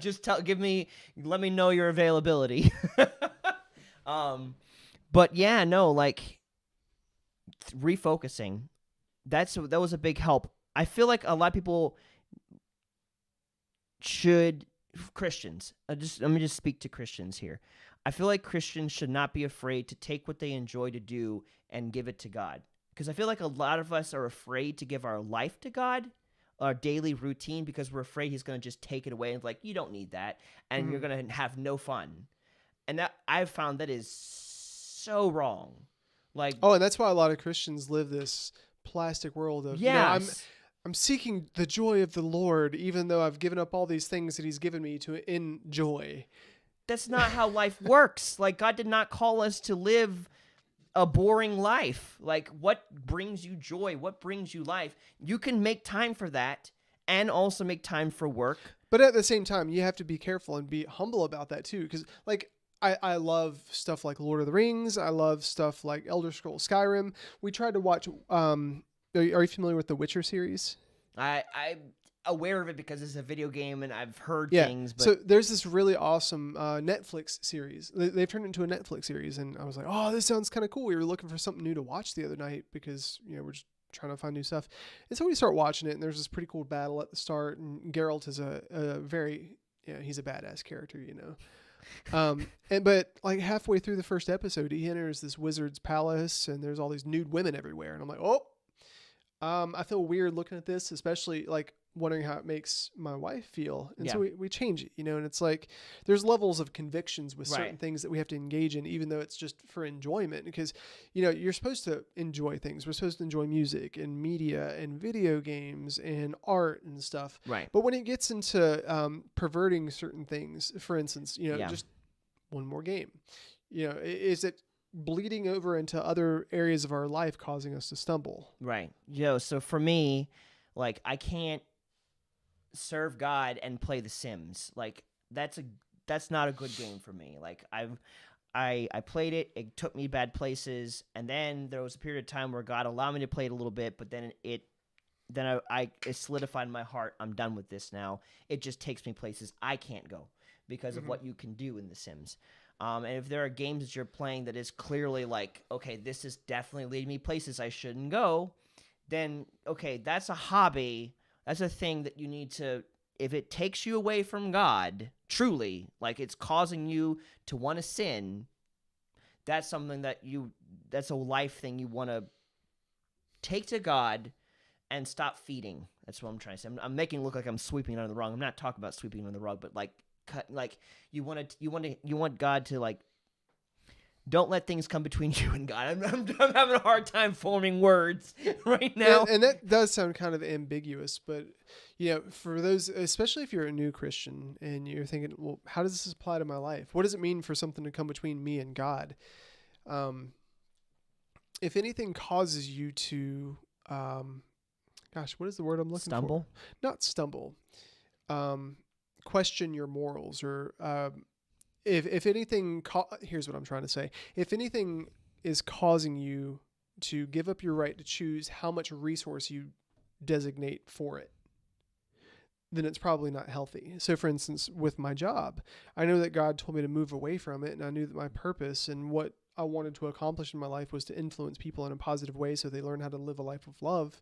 Just let me know your availability. But yeah, no, like refocusing. That was a big help. I feel like a lot of people Christians, let me just speak to Christians here. I feel like Christians should not be afraid to take what they enjoy to do and give it to God. Because I feel like a lot of us are afraid to give our life to God, our daily routine, because we're afraid he's going to just take it away and like, you don't need that, and you're going to have no fun. And that I've found that is so wrong. Like, and that's why a lot of Christians live this plastic world of, I'm seeking the joy of the Lord, even though I've given up all these things that he's given me to enjoy. That's not how life works. Like, God did not call us to live a boring life. Like, what brings you joy? What brings you life? You can make time for that and also make time for work. But at the same time, you have to be careful and be humble about that too. Because, like, I love stuff like Lord of the Rings. I love stuff like Elder Scrolls Skyrim. We tried to watch... Are you familiar with the Witcher series? I'm aware of it because it's a video game and I've heard Yeah. things. But So there's this really awesome Netflix series. They've turned it into a Netflix series, and I was like, oh, this sounds kind of cool. We were looking for something new to watch the other night because we're just trying to find new stuff. And so we start watching it, and there's this pretty cool battle at the start, and Geralt is a very he's a badass character, but like halfway through the first episode, he enters this wizard's palace, and there's all these nude women everywhere, and I'm like, oh. I feel weird looking at this, especially like wondering how it makes my wife feel. And so we change it, and it's like there's levels of convictions with certain things that we have to engage in, even though it's just for enjoyment, because, you're supposed to enjoy things. We're supposed to enjoy music and media and video games and art and stuff. Right. But when it gets into perverting certain things, for instance, just one more game, is it bleeding over into other areas of our life, causing us to stumble. Right. So for me, like, I can't serve God and play The Sims. Like, that's not a good game for me. Like, I played it, it took me bad places, and then there was a period of time where God allowed me to play it a little bit, but then it solidified in my heart, I'm done with this now. It just takes me places I can't go because of what you can do in The Sims. And if there are games that you're playing that is clearly like, okay, this is definitely leading me places I shouldn't go, then, okay, that's a hobby. That's a thing that you need to, if it takes you away from God, truly, like it's causing you to want to sin, that's something that's a life thing you want to take to God and stop feeding. That's what I'm trying to say. I'm making it look like I'm sweeping it under the rug. I'm not talking about sweeping it under the rug, but you want God to, like, don't let things come between you and God. I'm having a hard time forming words right now. And that does sound kind of ambiguous, but for those, especially if you're a new Christian and you're thinking, well, how does this apply to my life? What does it mean for something to come between me and God? If anything causes you to, what is the word I'm looking for? Stumble? Not stumble. Question your morals, or if anything, here's what I'm trying to say. If anything is causing you to give up your right to choose how much resource you designate for it, then it's probably not healthy. So for instance, with my job, I know that God told me to move away from it, and I knew that my purpose and what I wanted to accomplish in my life was to influence people in a positive way so they learn how to live a life of love.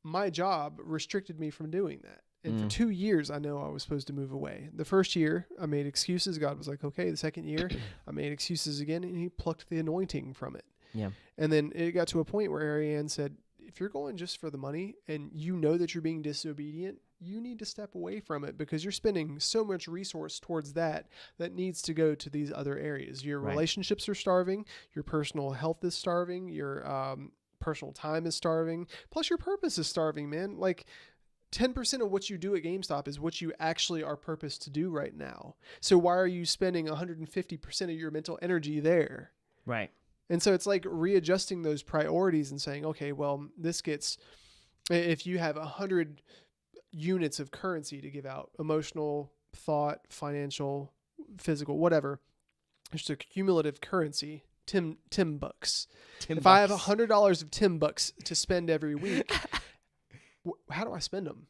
My job restricted me from doing that. And for 2 years, I know I was supposed to move away. The first year, I made excuses. God was like, okay. The second year, I made excuses again, and he plucked the anointing from it. Yeah. And then it got to a point where Ariane said, if you're going just for the money and you know that you're being disobedient, you need to step away from it, because you're spending so much resource towards that needs to go to these other areas. Your relationships are starving. Your personal health is starving. Your personal time is starving. Plus your purpose is starving, man. Like, 10% of what you do at GameStop is what you actually are purposed to do right now. So why are you spending 150% of your mental energy there? Right. And so it's like readjusting those priorities and saying, okay, well, if you have 100 units of currency to give out, emotional, thought, financial, physical, whatever, it's a cumulative currency, Tim bucks. If I have $100 of Tim bucks to spend every week, how do I spend them?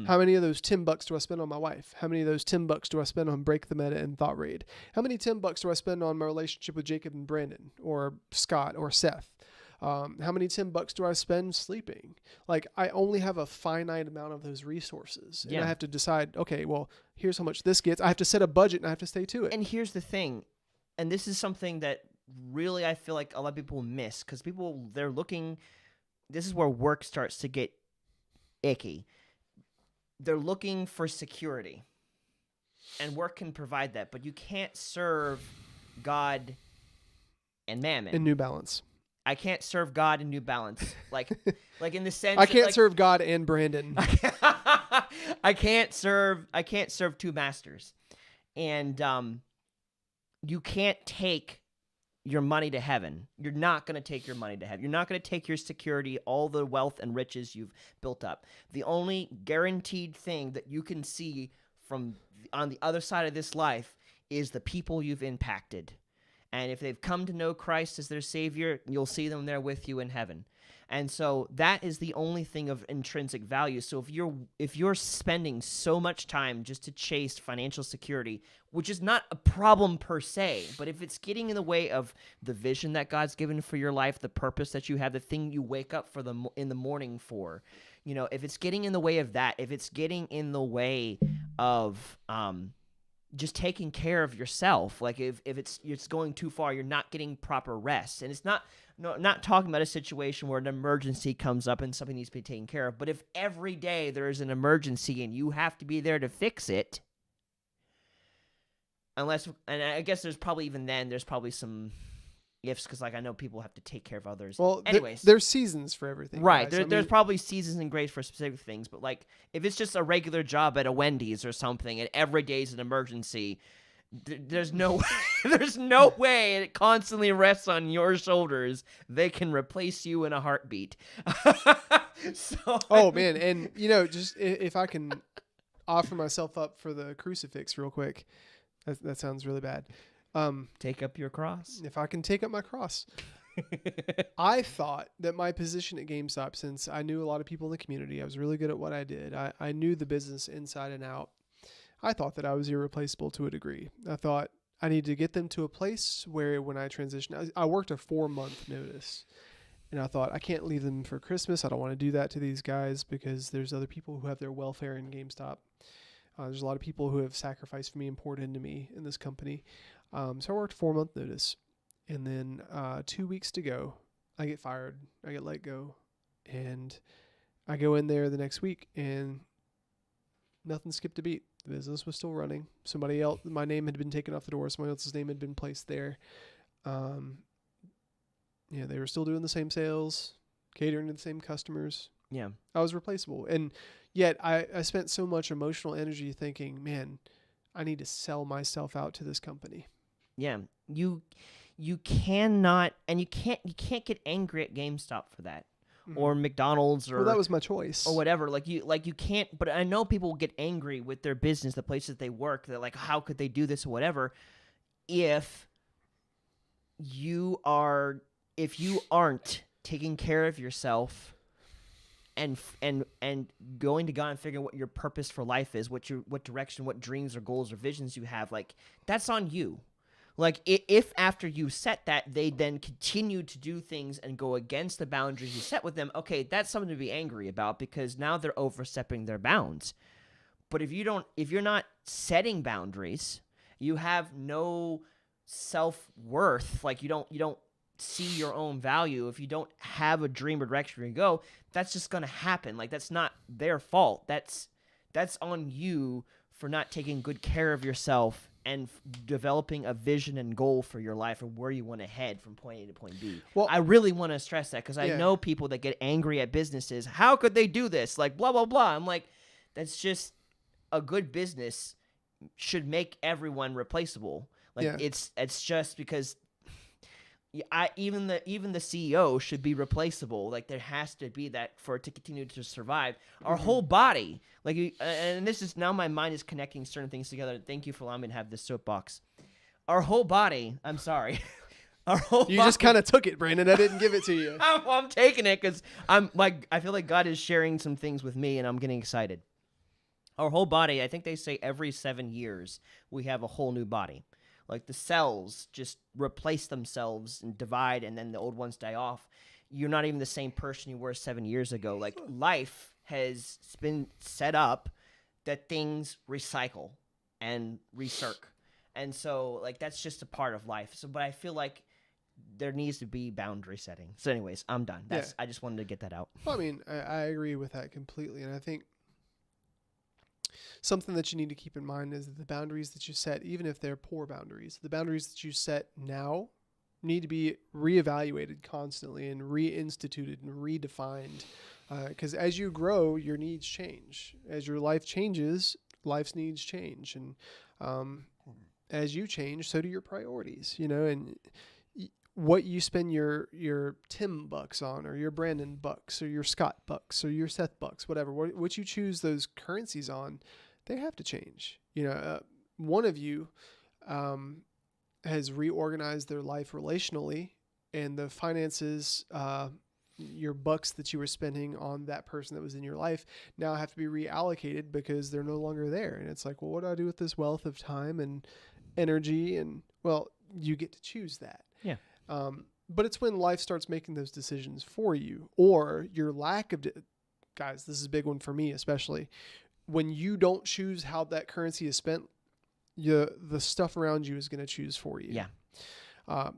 How many of those $10 do I spend on my wife? How many of those $10 do I spend on Break the Meta and Thought Raid? How many $10 do I spend on my relationship with Jacob and Brandon, or Scott or Seth? How many $10 do I spend sleeping? Like, I only have a finite amount of those resources, and I have to decide, okay, well, here's how much this gets. I have to set a budget, and I have to stay to it. And here's the thing, and this is something that really I feel like a lot of people miss, because they're looking. This is where work starts to get icky. They're looking for security, and work can provide that, but you can't serve God and mammon In New Balance. I can't serve God in New Balance. Like in the sense I that, can't like, serve God and Brandon. I can't serve two masters. And you can't take your money to heaven. You're not going to take your money to heaven. You're not going to take your security, all the wealth and riches you've built up. The only guaranteed thing that you can see from on the other side of this life is the people you've impacted. And if they've come to know Christ as their Savior, you'll see them there with you in heaven. And so that is the only thing of intrinsic value. So if you're spending so much time just to chase financial security, which is not a problem per se, but if it's getting in the way of the vision that God's given for your life, the purpose that you have, the thing you wake up for in the morning for, if it's getting in the way of that, if it's getting in the way of just taking care of yourself, like if it's going too far, you're not getting proper rest. And it's not talking about a situation where an emergency comes up and something needs to be taken care of, but if every day there is an emergency and you have to be there to fix it, and I guess there's probably some ifs, because like I know people have to take care of others. Well, anyways, there's seasons for everything, right? guys. There's probably seasons and grace for specific things, but like if it's just a regular job at a Wendy's or something, and every day is an emergency, there's no way, and it constantly rests on your shoulders. They can replace you in a heartbeat. Oh man, and just if I can offer myself up for the crucifix real quick, that sounds really bad. Take up your cross. If I can take up my cross. I thought that my position at GameStop, since I knew a lot of people in the community, I was really good at what I did. I knew the business inside and out. I thought that I was irreplaceable to a degree. I thought I needed to get them to a place where when I transitioned, I worked a 4-month notice. And I thought, I can't leave them for Christmas. I don't want to do that to these guys because there's other people who have their welfare in GameStop. There's a lot of people who have sacrificed for me and poured into me in this company. So I worked 4-month notice. And then 2 weeks to go, I get fired. I get let go. And I go in there the next week and nothing skipped a beat. The business was still running. Somebody else, my name had been taken off the door. Somebody else's name had been placed there. They were still doing the same sales, catering to the same customers. Yeah. I was replaceable. And yet I spent so much emotional energy thinking, man, I need to sell myself out to this company. Yeah. You cannot, and you can't get angry at GameStop for that. Mm-hmm. Or McDonald's, or well, that was my choice, or whatever. Like you can't. But I know people get angry with their business, the places they work. They're like, how could they do this or whatever? If you aren't taking care of yourself and going to God and figuring what your purpose for life is, what direction, what dreams or goals or visions you have, like that's on you. Like, if after you set that, they then continue to do things and go against the boundaries you set with them, okay, that's something to be angry about because now they're overstepping their bounds. But if you're not setting boundaries, you have no self-worth, like you don't see your own value, if you don't have a dream or direction where you go, that's just going to happen. Like, that's not their fault. That's on you for not taking good care of yourself and developing a vision and goal for your life and where you want to head from point A to point B. Well, I really want to stress that because I know people that get angry at businesses. How could they do this? Like, blah, blah, blah. I'm like, that's just a good business should make everyone replaceable. Like, it's just because even the CEO should be replaceable. Like, there has to be that for it to continue to survive. Our whole body, like, and this is now my mind is connecting certain things together. Thank you for allowing me to have this soapbox. Our whole body. I'm sorry. You just kind of took it, Brandon. I didn't give it to you. I'm taking it because I feel like God is sharing some things with me, and I'm getting excited. Our whole body. I think they say every 7 years we have a whole new body. Like, the cells just replace themselves and divide, and then the old ones die off. You're not even the same person you were 7 years ago. Like, life has been set up that things recycle and recirc. And so, like, that's just a part of life. So, but I feel like there needs to be boundary setting. So anyways, I'm done. I just wanted to get that out. Well, I mean, I agree with that completely. And I think something that you need to keep in mind is that the boundaries that you set, even if they're poor boundaries, the boundaries that you set now need to be reevaluated constantly and reinstituted and redefined. Because as you grow, your needs change. As your life changes, life's needs change. And as you change, so do your priorities, and what you spend your Tim bucks on, or your Brandon bucks, or your Scott bucks, or your Seth bucks, whatever, what you choose those currencies on, they have to change. One of you has reorganized their life relationally, and the finances, your bucks that you were spending on that person that was in your life now have to be reallocated because they're no longer there. And it's like, well, what do I do with this wealth of time and energy? And well, you get to choose that. Yeah. But it's when life starts making those decisions for you, or your lack of, guys, this is a big one for me, especially when you don't choose how that currency is spent, the stuff around you is going to choose for you. Yeah.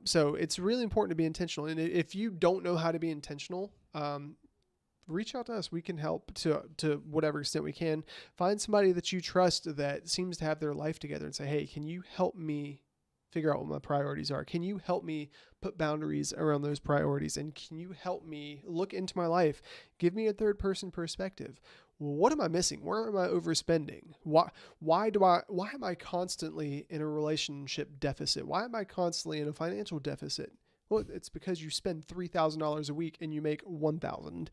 So it's really important to be intentional. And if you don't know how to be intentional, reach out to us. We can help to whatever extent we can. Find somebody that you trust that seems to have their life together and say, hey, can you help me figure out what my priorities are? Can you help me put boundaries around those priorities? And can you help me look into my life? Give me a third person perspective. Well, what am I missing? Where am I overspending? Why am I constantly in a relationship deficit? Why am I constantly in a financial deficit? Well, it's because you spend $3,000 a week and you make $1,000.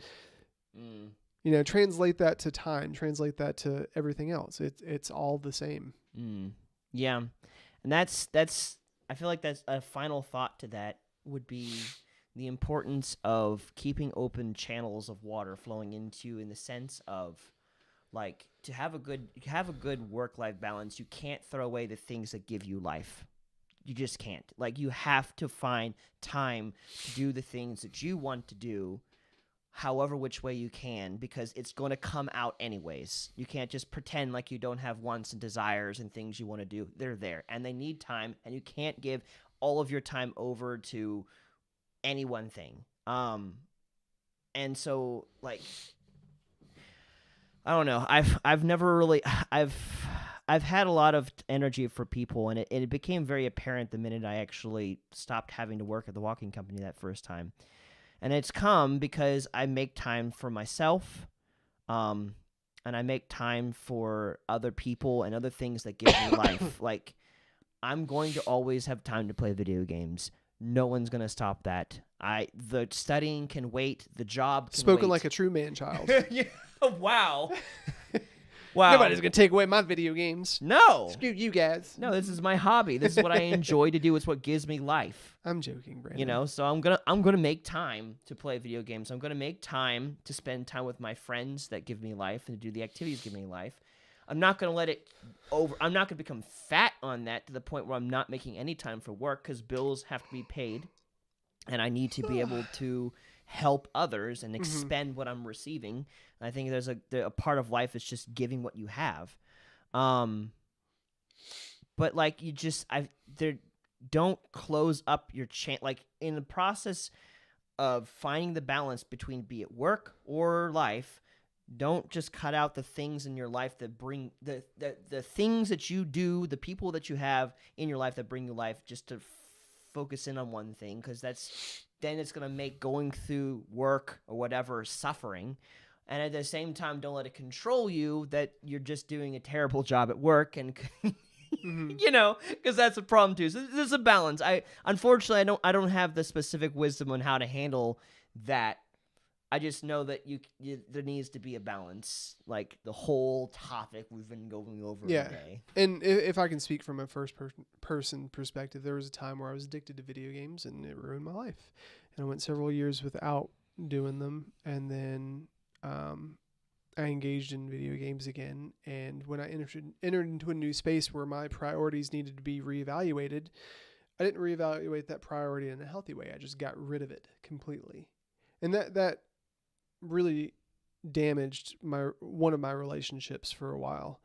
Translate that to time, translate that to everything else. It's all the same. Yeah. And that's I feel like that's a final thought to that would be the importance of keeping open channels of water flowing into, in the sense of, like, to have a good work-life balance, you can't throw away the things that give you life. You just can't. Like, you have to find time to do the things that you want to do, however which way you can, because it's going to come out anyways. You can't just pretend like you don't have wants and desires and things you want to do. They're there, and they need time, and you can't give all of your time over to any one thing. And so, like, I don't know. I've never really I've had a lot of energy for people, and it became very apparent the minute I actually stopped having to work at the walking company that first time. And it's come because I make time for myself, and I make time for other people and other things that give me life. Like, I'm going to always have time to play video games. No one's going to stop that. The studying can wait. The job can Spoken wait. like a true man child. Yeah. Wow. Wow. Nobody's going to take away my video games. No. Screw you guys. No, this is my hobby. This is what I enjoy to do. It's what gives me life. I'm joking, Brandon. So I'm gonna make time to play video games. I'm gonna make time to spend time with my friends that give me life and to do the activities that give me life. I'm not gonna let it over. I'm not gonna become fat on that to the point where I'm not making any time for work, because bills have to be paid, and I need to be able to help others and expend what I'm receiving. And I think there's a part of life is just giving what you have. But like, don't close up your like, in the process of finding the balance between, be it work or life, don't just cut out the things in your life that bring the things that you do, the people that you have in your life that bring you life, just to focus in on one thing, because then it's going to make going through work or whatever suffering. And at the same time, don't let it control you that you're just doing a terrible job at work, and because that's a problem too. So there's a balance. Unfortunately, I don't have the specific wisdom on how to handle that. I just know that there needs to be a balance, like the whole topic we've been going over today. And if I can speak from a first person perspective, there was a time where I was addicted to video games, and it ruined my life. And I went several years without doing them, and then I engaged in video games again. And when I entered into a new space where my priorities needed to be reevaluated, I didn't reevaluate that priority in a healthy way. I just got rid of it completely. And that really damaged one of my relationships for a while.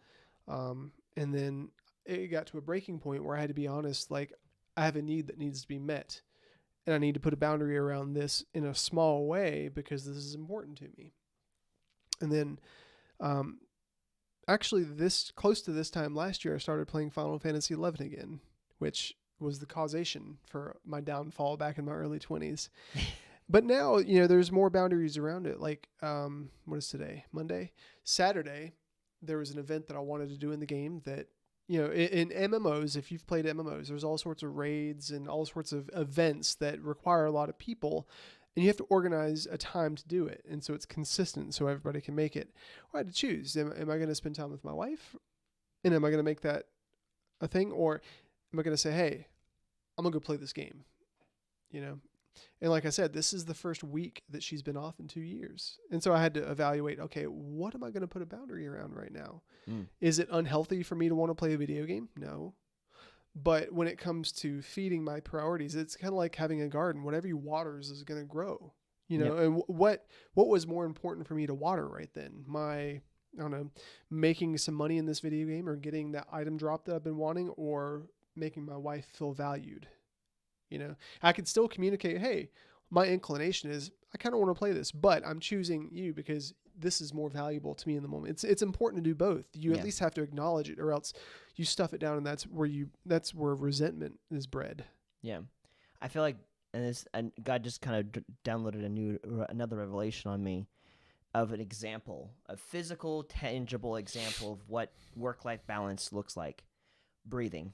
And then it got to a breaking point where I had to be honest, like, I have a need that needs to be met, and I need to put a boundary around this in a small way because this is important to me. And then, actually close to this time last year, I started playing Final Fantasy XI again, which was the causation for my downfall back in my early 20s. But now, there's more boundaries around it. Like, what is today? Monday? Saturday, there was an event that I wanted to do in the game that, in MMOs, if you've played MMOs, there's all sorts of raids and all sorts of events that require a lot of people, and you have to organize a time to do it. And so it's consistent so everybody can make it. Well, I had to choose. Am I going to spend time with my wife? And am I going to make that a thing? Or am I going to say, hey, I'm going to go play this game? And like I said, this is the first week that she's been off in 2 years. And so I had to evaluate, okay, what am I going to put a boundary around right now? Is it unhealthy for me to want to play a video game? No. But when it comes to feeding my priorities, it's kind of like having a garden. Whatever you waters is going to grow, and what was more important for me to water right then? I don't know, making some money in this video game or getting that item drop that I've been wanting, or making my wife feel valued. I could still communicate, hey, my inclination is I kind of want to play this, but I'm choosing you because this is more valuable to me in the moment. It's important to do both. You at least have to acknowledge it, or else you stuff it down, and that's where resentment is bred. Yeah. I feel like, and God just kind of downloaded another revelation on me of an example, a physical, tangible example of what work-life balance looks like. Breathing.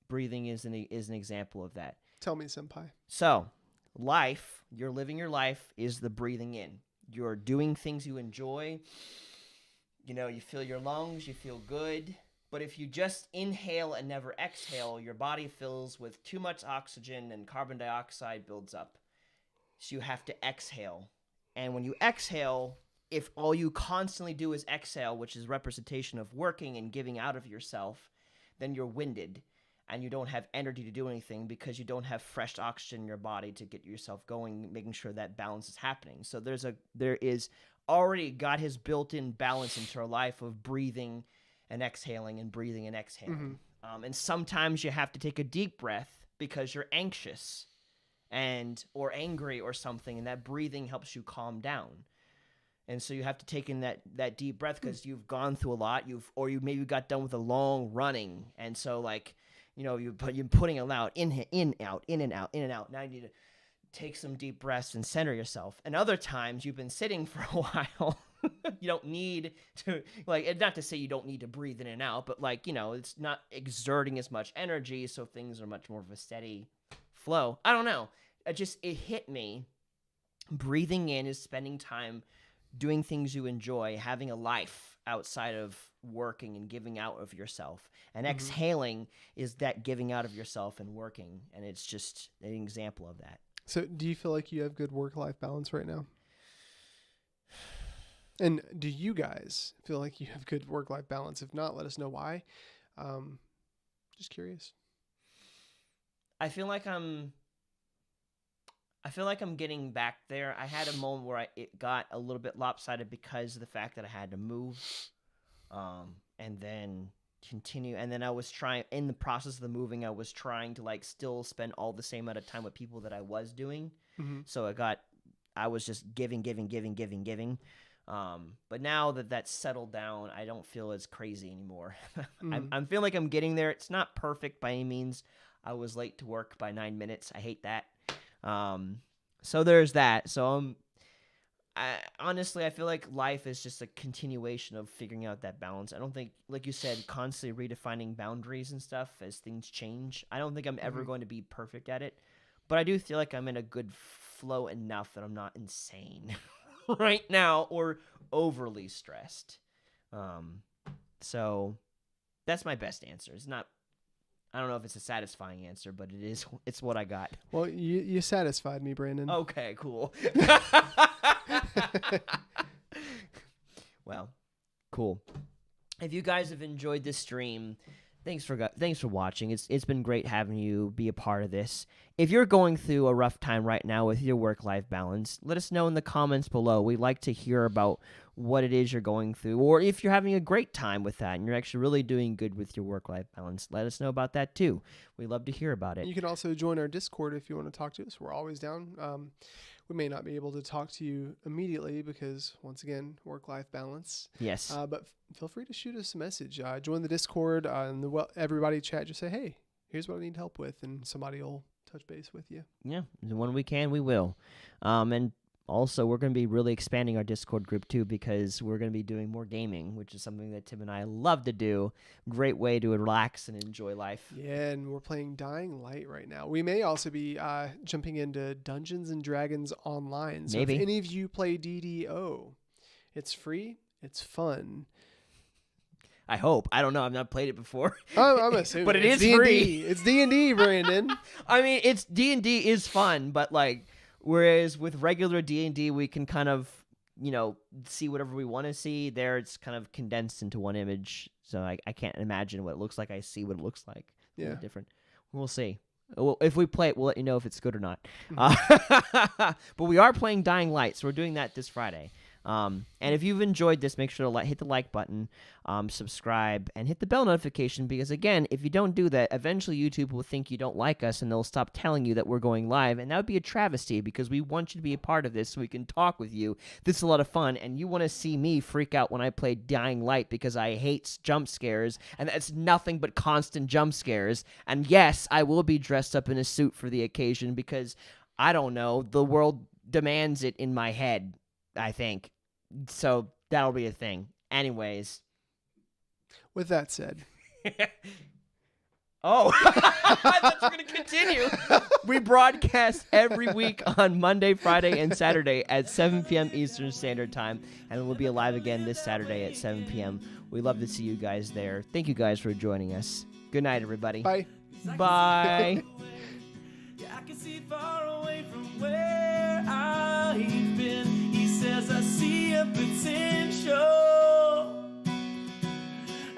Breathing is an example of that. Tell me, senpai. So, you're living your life is the breathing in. You're doing things you enjoy. You feel your lungs, you feel good. But if you just inhale and never exhale, your body fills with too much oxygen and carbon dioxide builds up. So you have to exhale. And when you exhale, if all you constantly do is exhale, which is representation of working and giving out of yourself, then you're winded. And you don't have energy to do anything because you don't have fresh oxygen in your body to get yourself going, making sure that balance is happening. So there is already, God has built in balance into our life of breathing and exhaling and breathing and exhaling. Mm-hmm. And sometimes you have to take a deep breath because you're anxious or angry or something, and that breathing helps you calm down. And so you have to take in that deep breath because you've gone through a lot. You maybe got done with a long running, and so you're putting it out, in, out, in and out, in and out. Now you need to take some deep breaths and center yourself. And other times you've been sitting for a while. You don't need to, not to say you don't need to breathe in and out, but it's not exerting as much energy, so things are much more of a steady flow. I don't know. It hit me. Breathing in is spending time doing things you enjoy, having a life outside of working and giving out of yourself. And exhaling is that giving out of yourself and working. And it's just an example of that. So do you feel like you have good work-life balance right now? And do you guys feel like you have good work-life balance? If not, let us know why. Just curious. I feel like I'm getting back there. I had a moment where it got a little bit lopsided because of the fact that I had to move, and then continue. And then I was trying, in the process of the moving, I was trying to still spend all the same amount of time with people that I was doing. Mm-hmm. So I was just giving. But now that that's settled down, I don't feel as crazy anymore. I'm feeling like I'm getting there. It's not perfect by any means. I was late to work by 9 minutes. I hate that. So there's that. So honestly, I feel like life is just a continuation of figuring out that balance. I don't think, like you said, constantly redefining boundaries and stuff as things change. I don't think I'm ever going to be perfect at it, but I do feel like I'm in a good flow enough that I'm not insane right now or overly stressed. So that's my best answer. It's not, I don't know if it's a satisfying answer, but it's what I got. Well, you satisfied me, Brandon. Okay, cool. Well, cool. If you guys have enjoyed this stream, thanks for watching. It's been great having you be a part of this. If you're going through a rough time right now with your work-life balance, let us know in the comments below. We'd like to hear about what it is you're going through, or if you're having a great time with that and you're actually really doing good with your work-life balance, let us know about that too. We'd love to hear about it. You can also join our Discord if you want to talk to us. We're always down. We may not be able to talk to you immediately because, once again, work-life balance. Yes. But feel free to shoot us a message. Join the Discord and the Everybody chat. Just say, hey, here's what I need help with, and somebody will touch base with you. Yeah, when we can, we will. And also, we're going to be really expanding our Discord group, too, because we're going to be doing more gaming, which is something that Tim and I love to do. Great way to relax and enjoy life. Yeah, and we're playing Dying Light right now. We may also be jumping into Dungeons & Dragons Online. So Maybe. if any of you play DDO, it's free, it's fun. I hope. I don't know. I've not played it before. I'm assuming. But it it's is D&D. free. It's D&D, Brandon. I mean, it's D&D is fun, but like, whereas with regular D&D, we can kind of, see whatever we want to see. There, it's kind of condensed into one image, so I can't imagine what it looks like. I see what it looks like. It's a little different. We'll see. Well, if we play it, we'll let you know if it's good or not. But we are playing Dying Light, so we're doing that this Friday. And if you've enjoyed this, make sure to hit the like button, subscribe, and hit the bell notification, because again, if you don't do that, eventually YouTube will think you don't like us and they'll stop telling you that we're going live, and that would be a travesty, because we want you to be a part of this so we can talk with you. This is a lot of fun, and you want to see me freak out when I play Dying Light because I hate jump scares, and that's nothing but constant jump scares. And yes, I will be dressed up in a suit for the occasion because, I don't know, the world demands it in my head, I think. So that'll be a thing. Anyways. With that said. Oh, I thought you were going to continue. We broadcast every week on Monday, Friday, and Saturday at 7 p.m. Eastern Standard Time. And we'll be live again this Saturday at 7 p.m. We love to see you guys there. Thank you guys for joining us. Good night, everybody. Bye. Bye. Yeah, I can see far away from where I've been. He says I see a potential.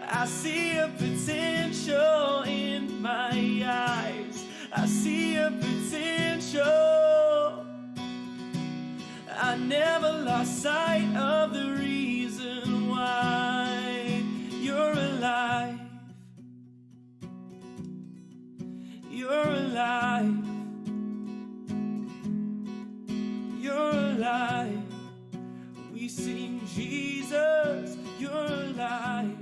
I see a potential in my eyes. I see a potential. I never lost sight of the reason why you're alive. You're alive. You're alive. We sing Jesus, you're alive.